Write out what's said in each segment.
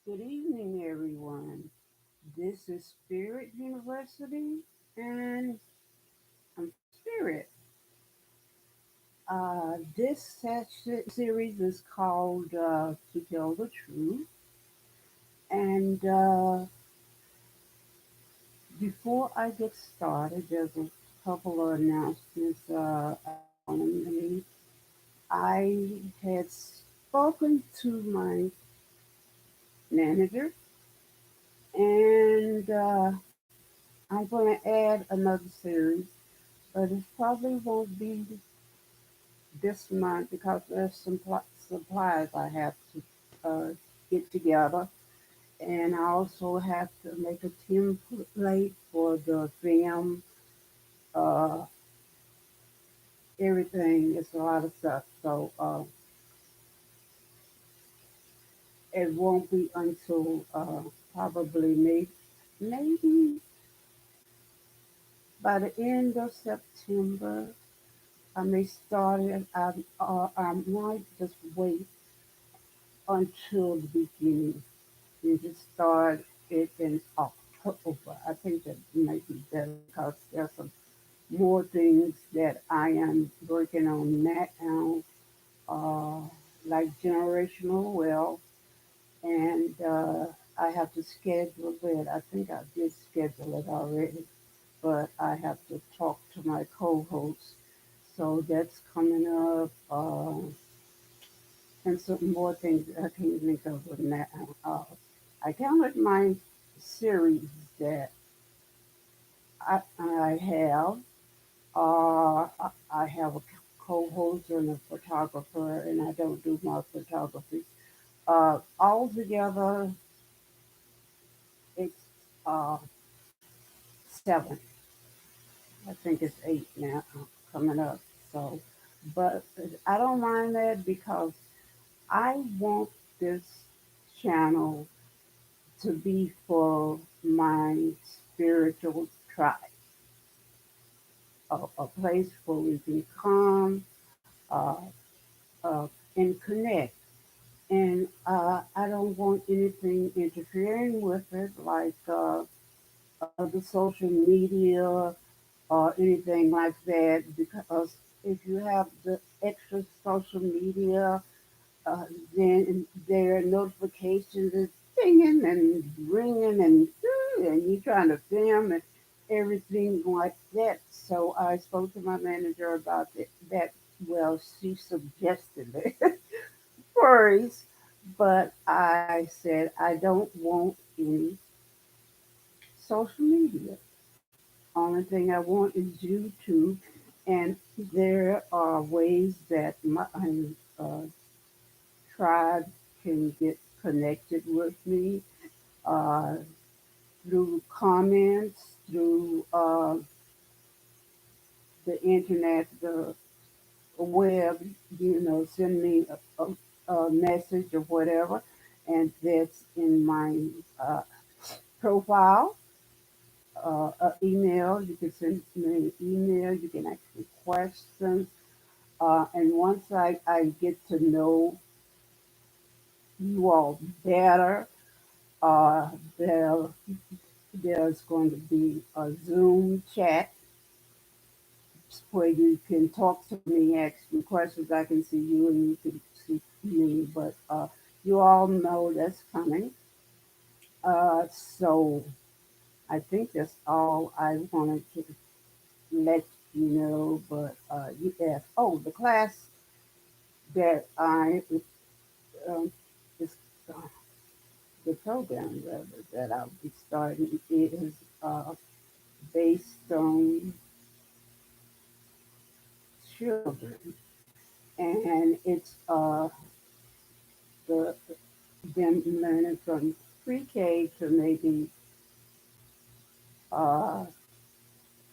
Good evening, everyone. This is Spirit University, and I'm Spirit. This series is called To Tell the Truth. And before I get started, there's a couple of announcements I want to make. I had spoken to my manager, and I'm going to add another series, but it probably won't be this month because there's some supplies I have to get together, and I also have to make a template for the film. Uh, Everything. It's a lot of stuff, so it won't be until probably maybe by the end of September. I may start it. I might just wait until the beginning. You just start it in October. I think that might be better because there's some more things that I am working on now, uh, like generational wealth, and I have to schedule it. I think I did schedule it already, but I have to talk to my co-host. So that's coming up, and some more things I can't think of now. Uh, I counted my series that I have. I have a co-host and a photographer, and I don't do my photography. Altogether, it's uh, seven. I think it's eight now coming up. So, but I don't mind that because I want this channel to be for my spiritual tribe, a place where we can come uh, uh, and connect. And I don't want anything interfering with it, like the social media or anything like that, because if you have the extra social media, uh, then their notifications is dinging and ringing and you trying to film and everything like that. So I spoke to my manager about that. Well, she suggested it first, but I said I don't want any social media. Only thing I want is YouTube, and there are ways that my uh, tribe can get connected with me uh, through comments, through the internet, the web. Send me a message or whatever, and that's in my uh, profile. Email. You can send me an email. You can ask me questions. And once I get to know you all better, uh, there, there's going to be a Zoom chat where you can talk to me, ask me questions. I can see you and you can see me. But you all know that's coming. So I think that's all I wanted to let you know. But you asked, oh, the class that I um, is uh, the program rather that I'll be starting is uh, based on children, and it's the them learning from pre-K to maybe uh,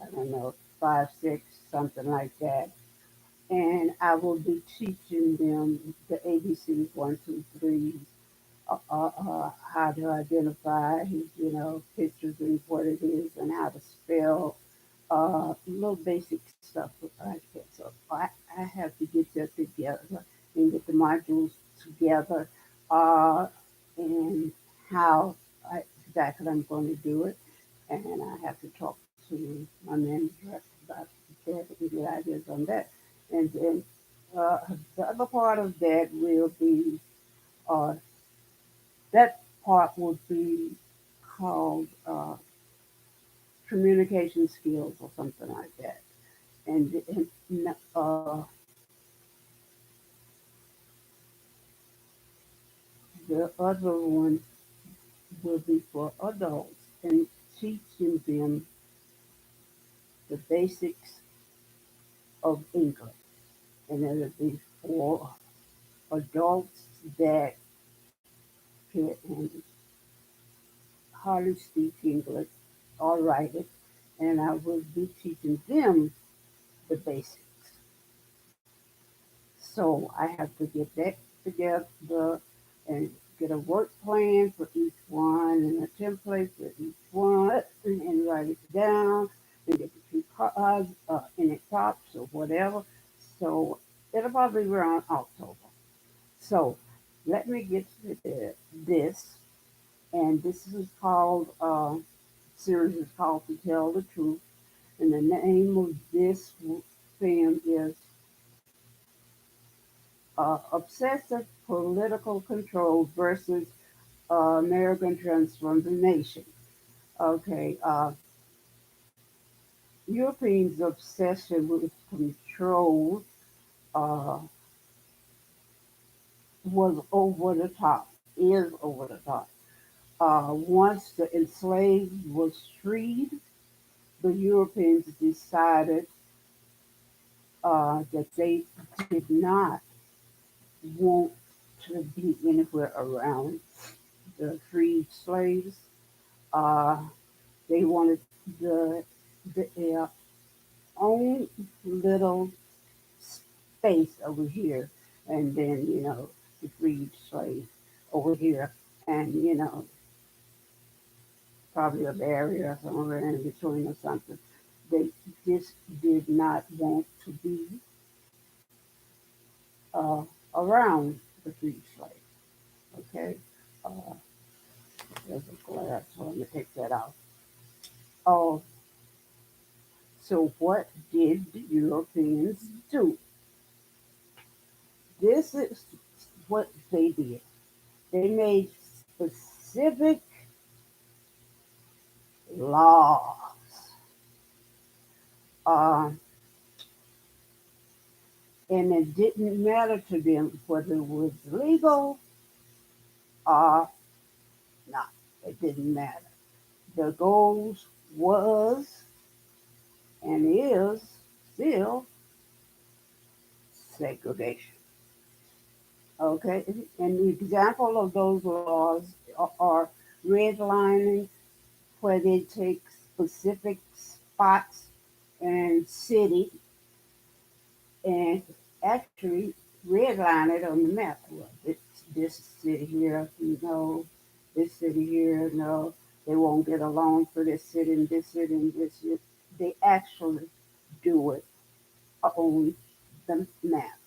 I don't know 5, 6, something like that. And I will be teaching them the ABCs, 1, 2, 3, how to identify, pictures and what it is, and how to spell, little basic stuff like that. So I have to get that together and get the modules together, uh, and how exactly I'm going to do it, and I have to talk to my manager about that and get ideas on that. And then uh, the other part of that will be uh, that part would be called communication skills or something like that. And the other one will be for adults and teaching them the basics of English. And it'll be for adults that can hardly speak English or write it, and I will be teaching them the basics. So I have to get that together and get a work plan for each one and a template for each one and write it down and get the two cards in it props or whatever. So it'll probably be around October. So let me get to this, and this is called series is called To Tell the Truth, and the name of this film is Obsessive Political Control versus American Transformation. Okay, Europeans' obsession with control uh, was over the top, is over the top. Once the enslaved was freed, the Europeans decided that they did not want to be anywhere around the freed slaves. Uh, they wanted the, their own little space over here, and then the freed slaves over here, and probably a barrier somewhere in between or something. They just did not want to be uh, around the freed slaves. Okay, uh, there's a glass, so let me take that out. Oh, so what did the Europeans do? This is what they did. They made specific laws, uh, and it didn't matter to them whether it was legal or not. It didn't matter. The goals was and is still segregation. Okay, and the example of those laws are redlining, where they take specific spots in city and actually redline it on the map. Well, this city here, this city here, no, they won't get along for this city and this city and this city. They actually do it on the map.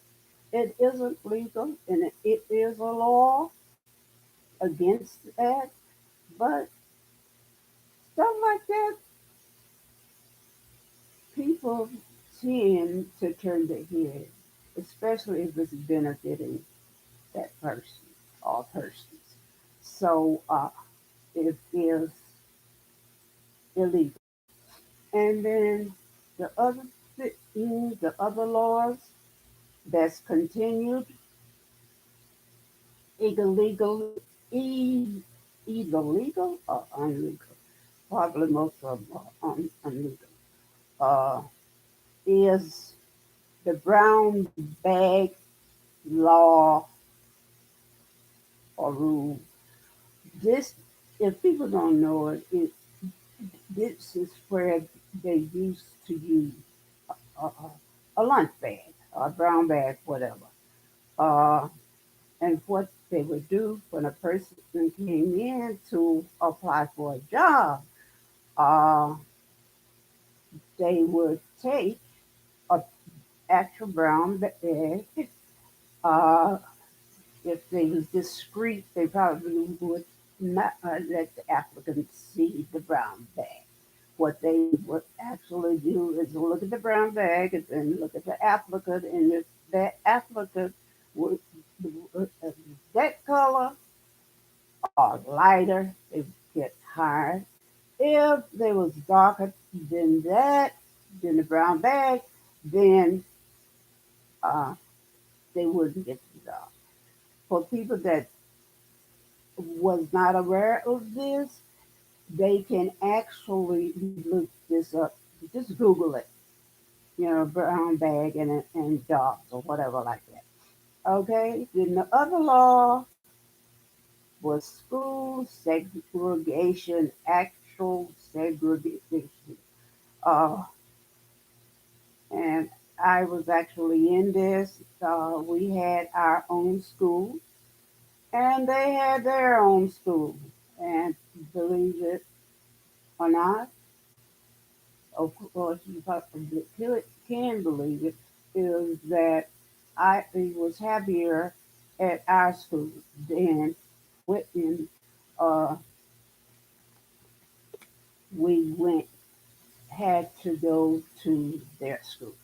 It isn't legal and it is a law against that, but stuff like that, people tend to turn their head, especially if it's benefiting that person or persons. So it is illegal. And then the other the other laws that's continued illegal, e- either legal or unlegal. Probably most of them are unlegal. Uh, is the brown bag law or rule. This, if people don't know it, this is where they used to use a, a, a lunch bag, a brown bag, whatever. Uh, and what they would do when a person came in to apply for a job, uh, they would take a actual brown bag. Uh, if they was discreet, they probably would. not let the applicant see the brown bag. What they would actually do is look at the brown bag and then look at the applicant, and if that applicant was that color or lighter, they get hired. If they was darker than that, than the brown bag, then uh, they wouldn't get the job. For people that was not aware of this, they can actually look this up. Just Google it, brown bag and dogs or whatever like that. Okay. Then the other law was school segregation, actual segregation. Uh, and I was actually in this. We had our own school, and they had their own school. And believe it or not, of course, you probably can believe it, is that I was happier at our school than when uh, we went had to go to their schools.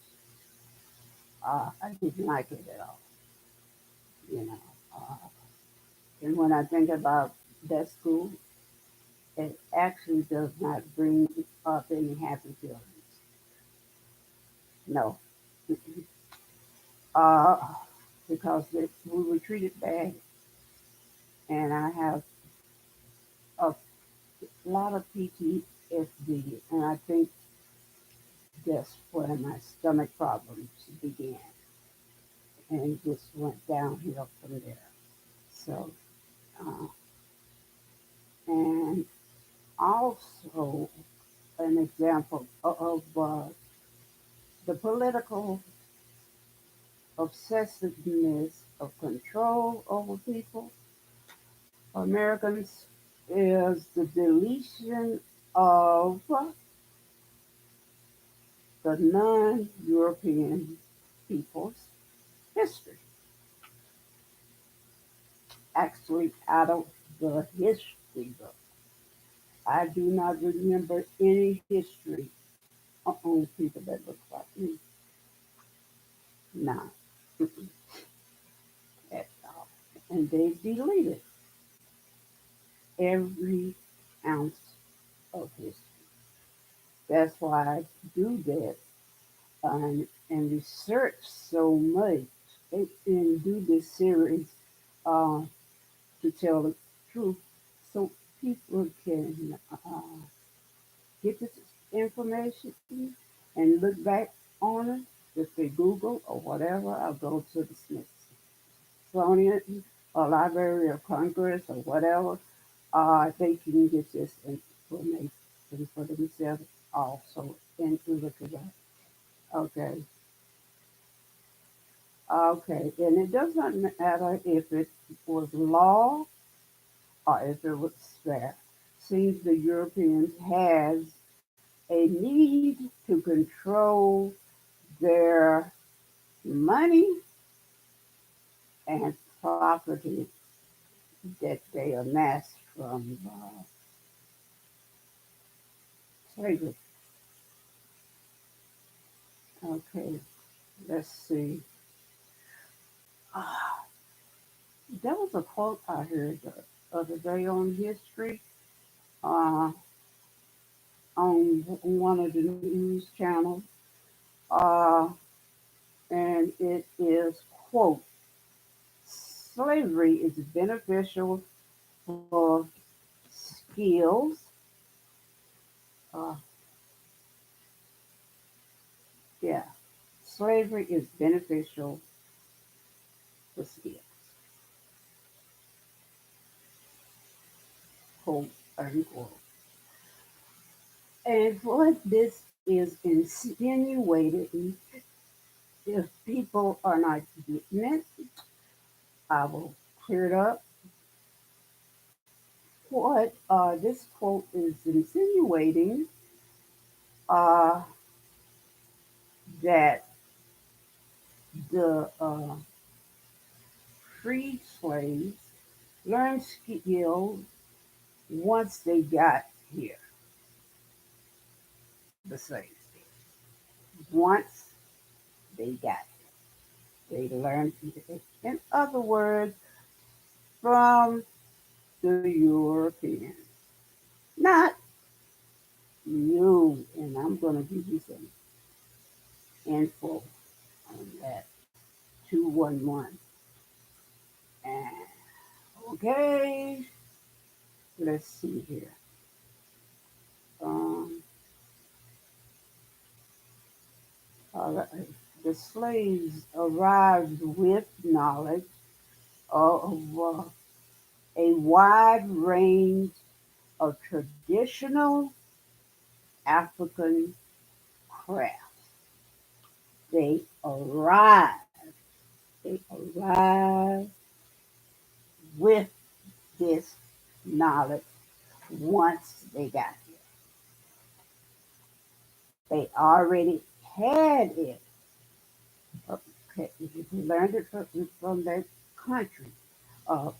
I didn't like it at all, you know. Uh, and when I think about that school, it actually does not bring up any happy feelings. No. uh, because we were treated bad, and I have a lot of PTSD, and I think that's where my stomach problems began, and it just went downhill from there. So, uh, and also an example of the political obsessiveness of control over people, Americans, is the deletion of the non-European people's history, actually out of the history book. I do not remember any history on people that look like me. None. At all. And they deleted every ounce of history. That's why I do that, and research so much and do this series uh, to tell the truth so people can uh, get this information and look back on it. If they Google or whatever, I'll go to the Smithsonian or Library of Congress or whatever. They can get this information for themselves also and to look it up. Okay. Okay. And it does not matter if it was law or if it was fair. Seems the Europeans has a need to control their money and property that they amassed from slavery. Okay, let's see. Ah, there was a quote I heard the other day on history uh, on one of the news channels, uh, and it is, quote, slavery is beneficial for skills. Uh, yeah, slavery is beneficial for skills, quote unquote. And what this is insinuating, if people are not getting it, I will clear it up. What this quote is insinuating uh, that the freed slaves learned skills once they got here, the slaves did. Once they got here, they learned, in other words, from the Europeans. Not you, and I'm going to give you some info on that 211. And okay, let's see here. Um, all right. The slaves arrived with knowledge of a wide range of traditional African crafts. They arrived. They arrived with this knowledge once they got here. They already had it. Okay, they learned it from their country.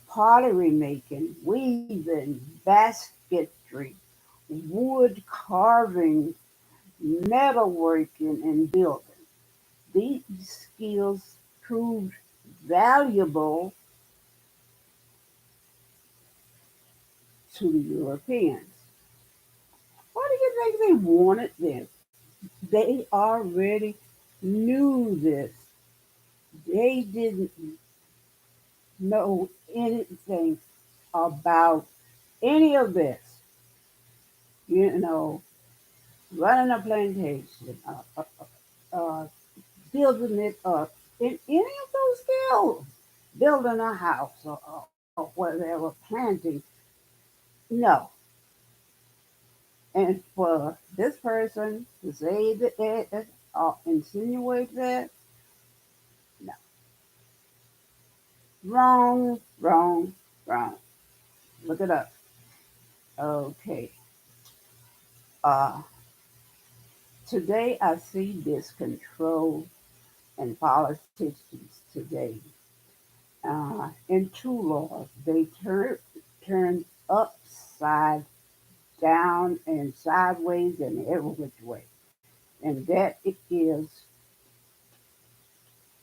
Pottery making, weaving, basketry, wood carving, metalworking, and building. These skills proved valuable to the Europeans. Why do you think they wanted this? They already knew this. They didn't know anything about any of this. You know, running a plantation, uh, building it up in any of those skills, building a house or whatever, planting. No. And for this person to say that, or insinuate that, no. Wrong, wrong, wrong. Look it up. Okay. Uh, Today I see discontrol in politicians today. In two laws, they turn upside down and sideways and every which way. And that it is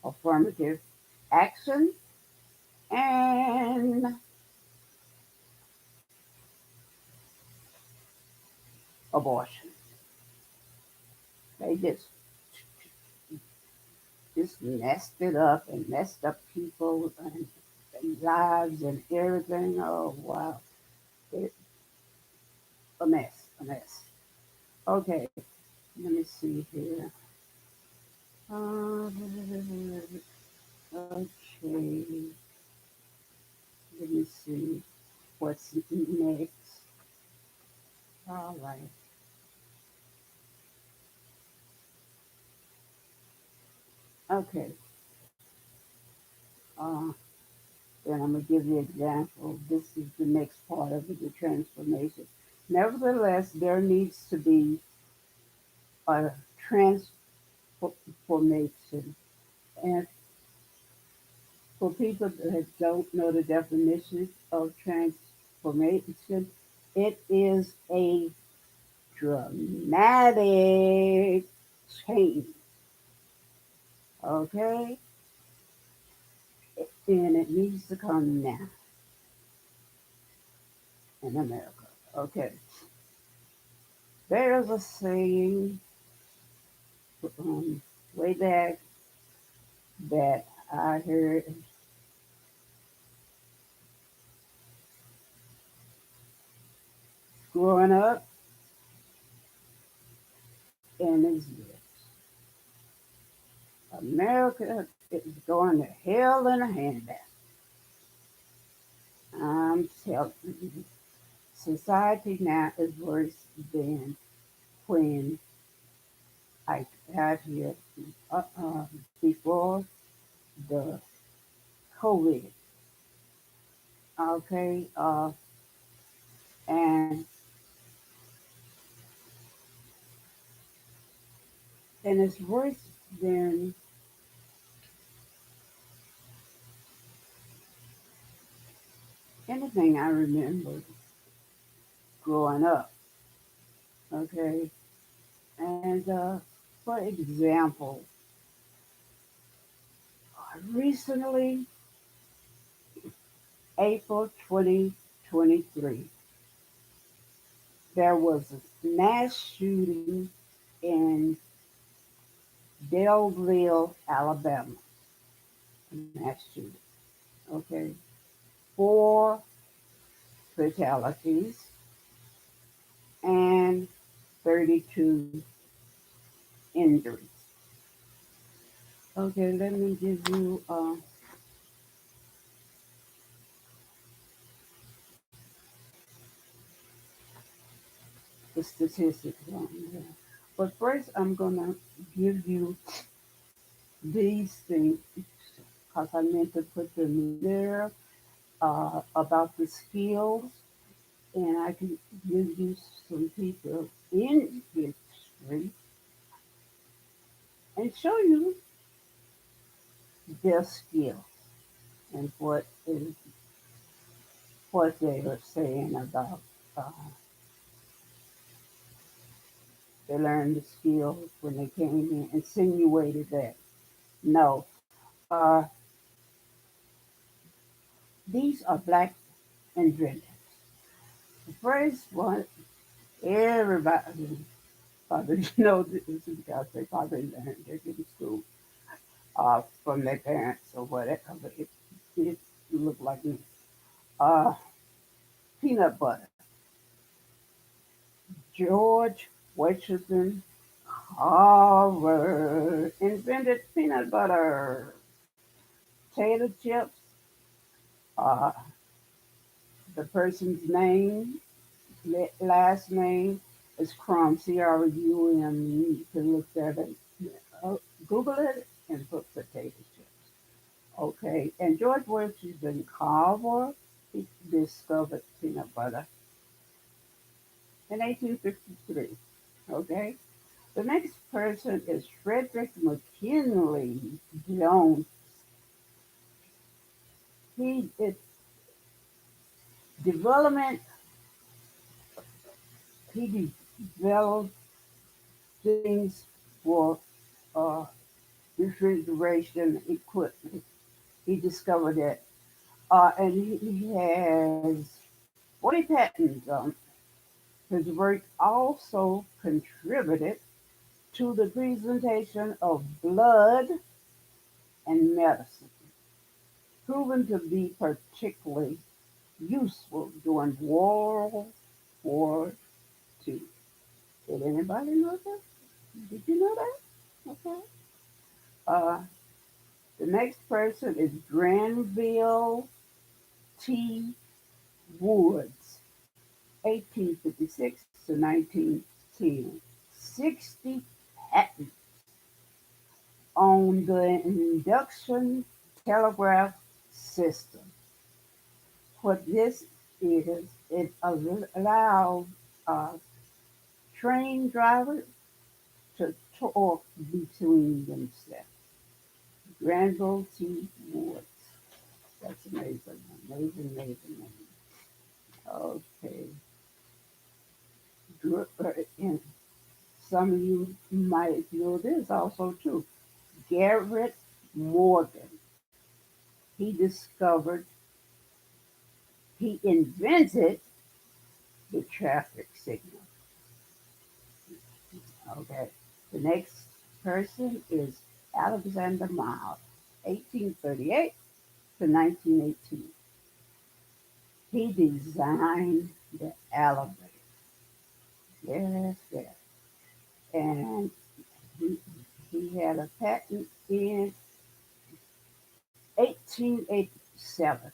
affirmative action and abortion. They just messed it up and messed up people and lives and everything. Oh wow, it's a mess, a mess. Okay, let me see here. Uh, okay, let me see what's next. All right. Okay. Uh, then I'm gonna give you an example. This is the next part of it, the transformation. Nevertheless, there needs to be a transformation. And for people that don't know the definition of transformation, it is a dramatic change. Okay? And it needs to come now in America. Okay. There's a saying um, way back that I heard growing up, and it's this: America is going to hell in a handbasket. I'm telling you, society now is worse than when I got here before the COVID. Okay, and it's worse than anything I remember. growing up. Okay, and for example, recently, April 2023, there was a mass shooting in Delville, Alabama. A mass shooting. Okay, four fatalities and 32 injuries. Okay, let me give you the statistics on there. But first, I'm gonna give you these things because I meant to put them there about the skills, and I can give you some people in history and show you their skills and what they are saying about uh, they learned the skills when they came in, insinuated that no, uh, these are black inventors. The first one, everybody probably know this because they probably learned it in school from their parents or whatever. But it looked like me. Uh, Peanut butter. George Washington Carver invented peanut butter. Potato chips. Uh, the person's name, last name is Crumb, Crume. You can look that up. Uh, Google it and put potato chips. Okay, and George Washington Carver he discovered peanut butter in 1853. Okay, the next person is Frederick McKinley Jones. He it development he developed things for uh, refrigeration equipment. He discovered it, and he has 40 patents on it. His work also contributed to the presentation of blood and medicine, proven to be particularly useful during World War II. Did anybody know that? Did you know that? Okay. Uh, the next person is Granville T. Woods, 1856 to 1910. 60 patents on the induction telegraph system. What this is, it allows uh, train drivers to talk between themselves. Granville T. Woods. That's amazing, amazing, amazing. Okay. And some of you might know this also too. Garrett Morgan. He discovered, he invented the traffic signal. Okay. The next person is Alexander Miles, 1838 to 1918. He designed the elevator. Yes, yes. And he, he had a patent in 1887.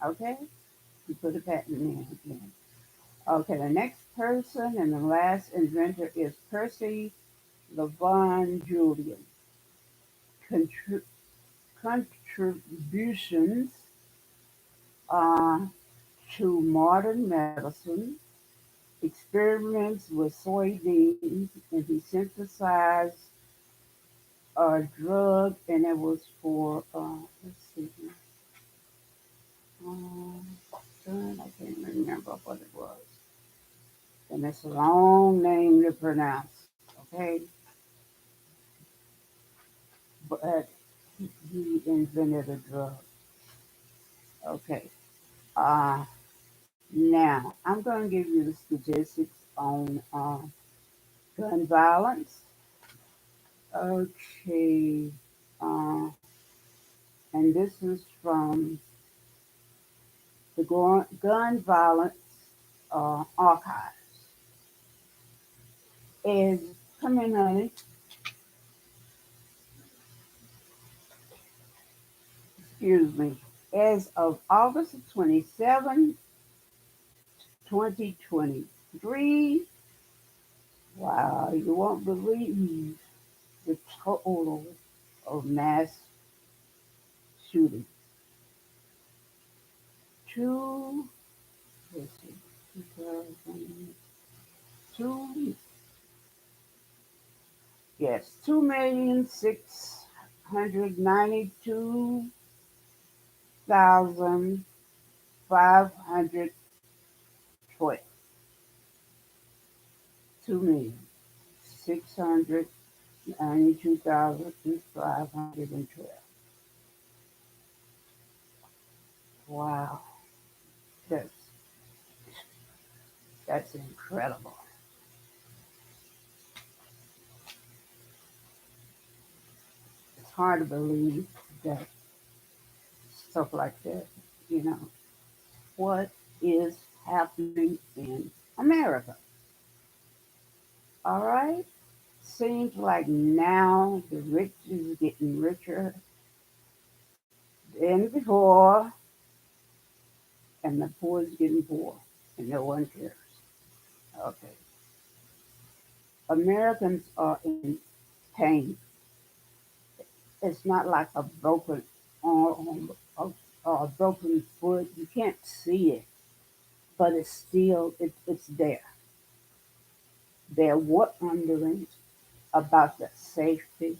Okay? He put a patent in again. Okay, the next person and the last inventor is Percy LeVon Julian. Contri- Contributions uh, to modern medicine, experiments with soybeans, and he synthesized a drug, and it was for, let's see, I can't remember what it was. and it's a long name to pronounce. Okay, but he invented a drug. Okay. Uh, Now I'm going to give you the statistics on gun violence. Okay. Uh, and this is from the gun violence archives. Is come in, honey. Excuse me. As of August 27, 2023, wow, you won't believe the total of mass shooting. Two, let's see, 2, yes, 2,692,512. 2,692,512. Wow, that's that's incredible. It's hard to believe that stuff like that, you know, what is happening in America. All right? Seems like now the rich is getting richer than before, and the poor is getting poor, and no one cares. Okay. Americans are in pain. It's not like a broken arm or a broken foot. You can't see it, but it's still it's there. They're wondering about the safety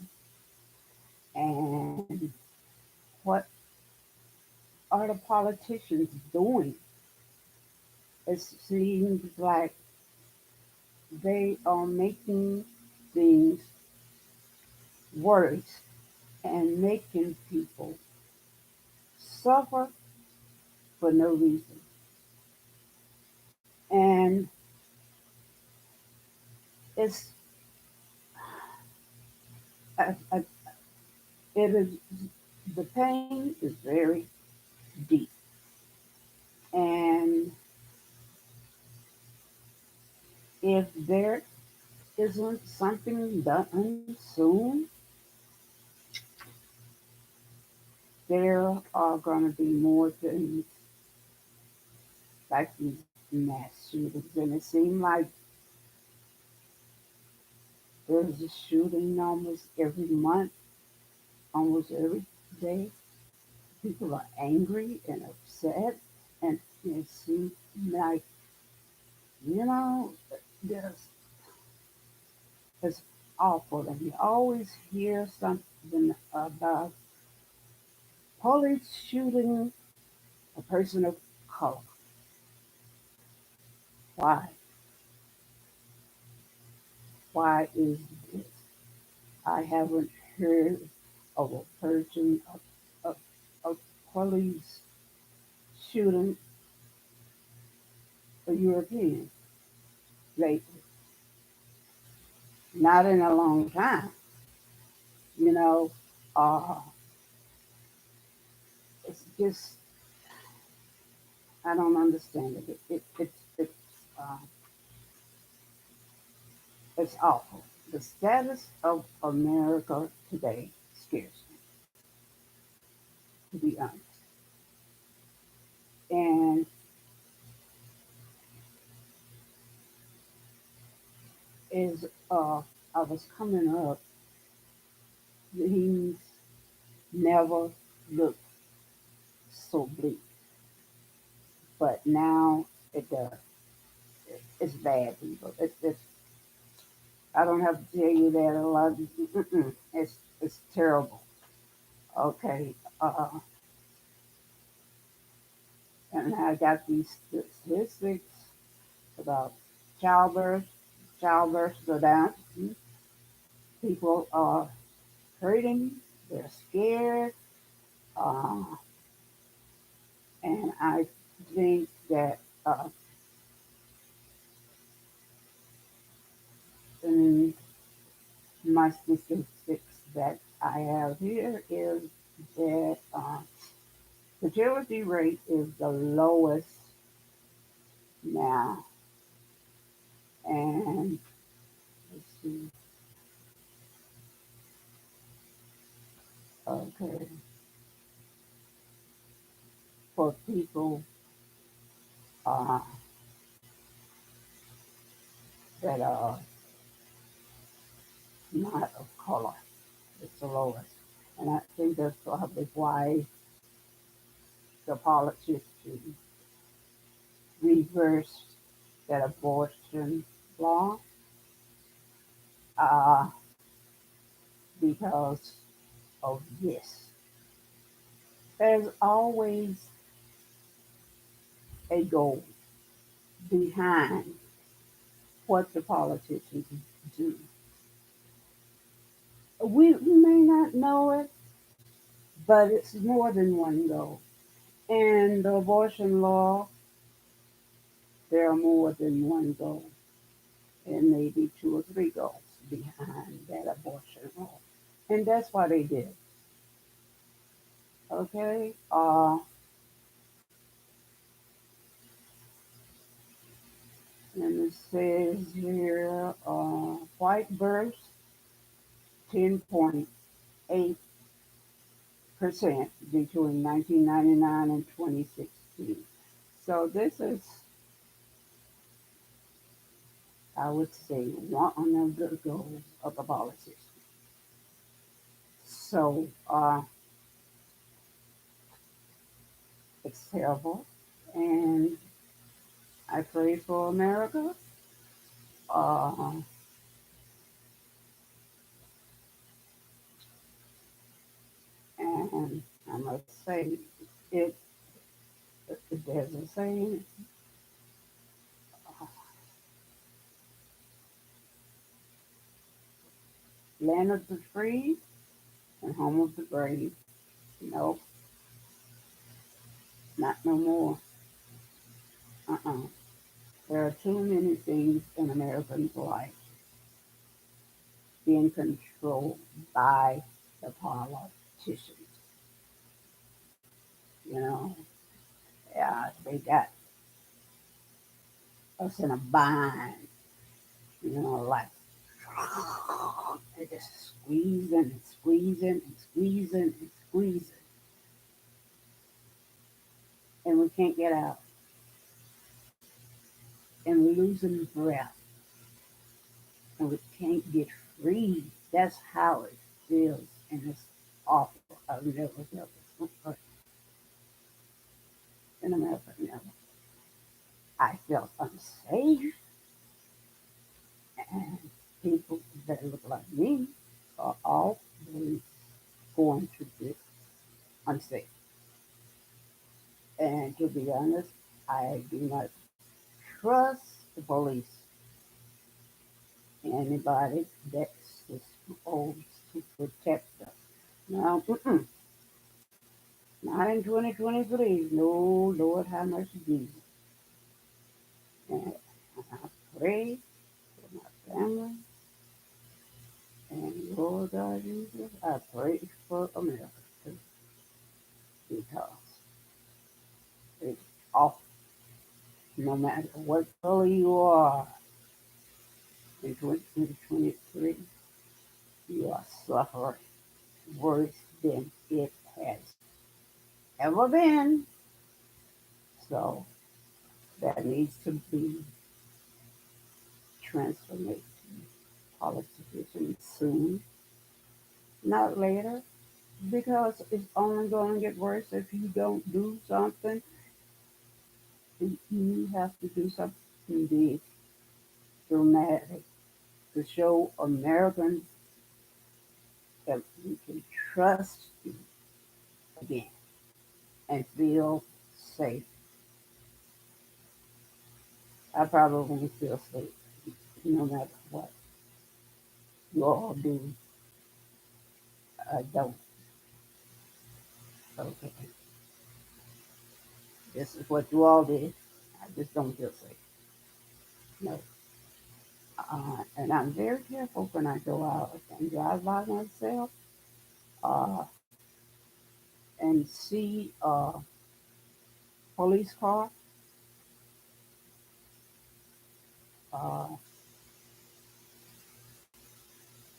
and what are the politicians doing. It seems like they are making things worse and making people suffer for no reason. And it's uh, it is the pain is very deep, and if there isn't something done soon, there are going to be more things like these mass shootings, and it seems like there's a shooting almost every month, almost every day. People are angry and upset, and it seems like you know there's it's awful, and you always hear something about police shooting a person of color. Why? Why is this? I haven't heard of a person of police shooting a European lately. Not in a long time. You know, uh, it's just I don't understand it. Uh, it's awful. The status of America today scares me, to be honest. And as I was coming up, things never looked so bleak, but now it does. It's bad, people. I don't have to tell you that a lot. It's terrible. Okay, and I got these statistics about childbirth, childbirths are down. People are hurting. They're scared. Uh, and I think that in my statistics that I have here is that fertility rate is the lowest now. And let's see, okay, for people uh, that are not of color, it's the lowest. And I think that's probably why the politicians reversed that abortion law uh, because of this. There's always a goal behind what the politicians do. We may not know it, but it's more than one goal. In the abortion law, there are more than one goal, and maybe two or three goals behind that abortion law. And that's what they did. Okay? And it says here white births 10.8% between 1999 and 2016. So this is, I would say, one of the goals of the politicians. So it's terrible, and I pray for America. Uh, and I must say, it there's a saying, uh, land of the free and home of the brave. No, not no more. Uh-uh. There are too many things in American life being controlled by the politicians. You know, yeah, they got us in a bind. You know, like they just squeezing and squeezing and squeezing and squeezing, and we can't get out, and we're losing breath, and we can't get free. That's how it feels, and it's awful. I've never felt this before in America. Never. I felt unsafe, and people that look like me are always going to be unsafe. And to be honest, I do not trust the police, anybody that's supposed to protect us. Now, not in 2023. No, Lord, have mercy, Jesus. And I pray for my family, and Lord God Jesus, I pray for America too, because it's awful. No matter what color you are in 2023, you are suffering worse than it has ever been. So that needs to be transformation politicians soon, not later, because it's only going to get worse if you don't do something. You have to do something big, dramatic, to show Americans that we can trust you again and feel safe. I probably won't feel safe no matter what you all do, don't. Okay, this is what you all did. I just don't feel safe. No. And I'm very careful when I go out and drive by myself uh, and see a police car. Uh,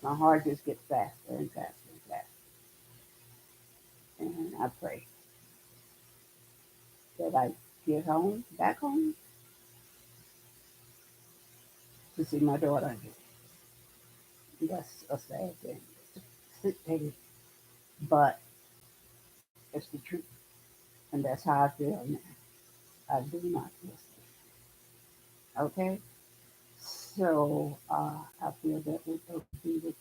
my heart just gets faster and faster and faster. And I pray that I get home, back home, to see my daughter again. That's a sad thing. It's a sick thing, but it's the truth. And that's how I feel now. I do not feel safe. Okay? So I feel that would be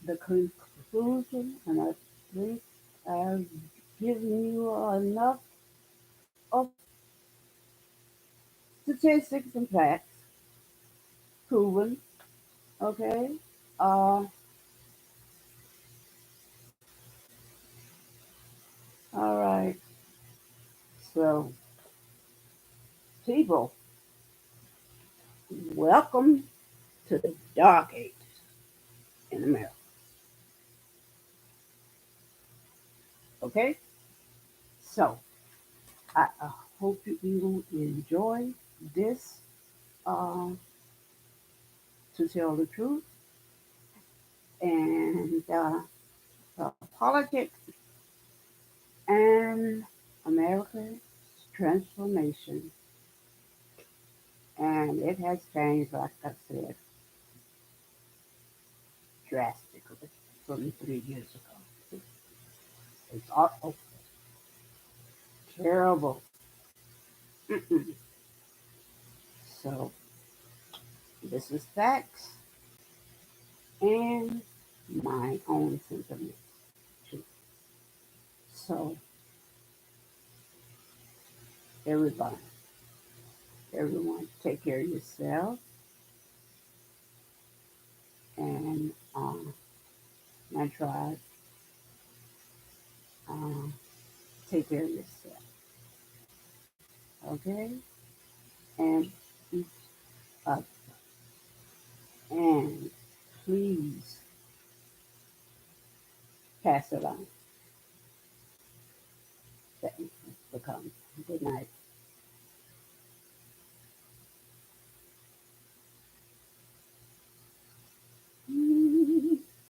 the conclusion, and I think I've given you enough of statistics and facts proven. Okay? Uh, all right. So, people, welcome to the dark ages in America. Okay? So, I hope you enjoy this uh, to tell the truth and politics and America's transformation. And it has changed, like I said, drastically from 3 years ago. It's awful, terrible. Mm-mm. So, this is facts and my own sentiments too. So, everybody, everyone, take care of yourself and my tribe, um, take care of yourself, okay? And each other. And please pass it on. That becomes good night.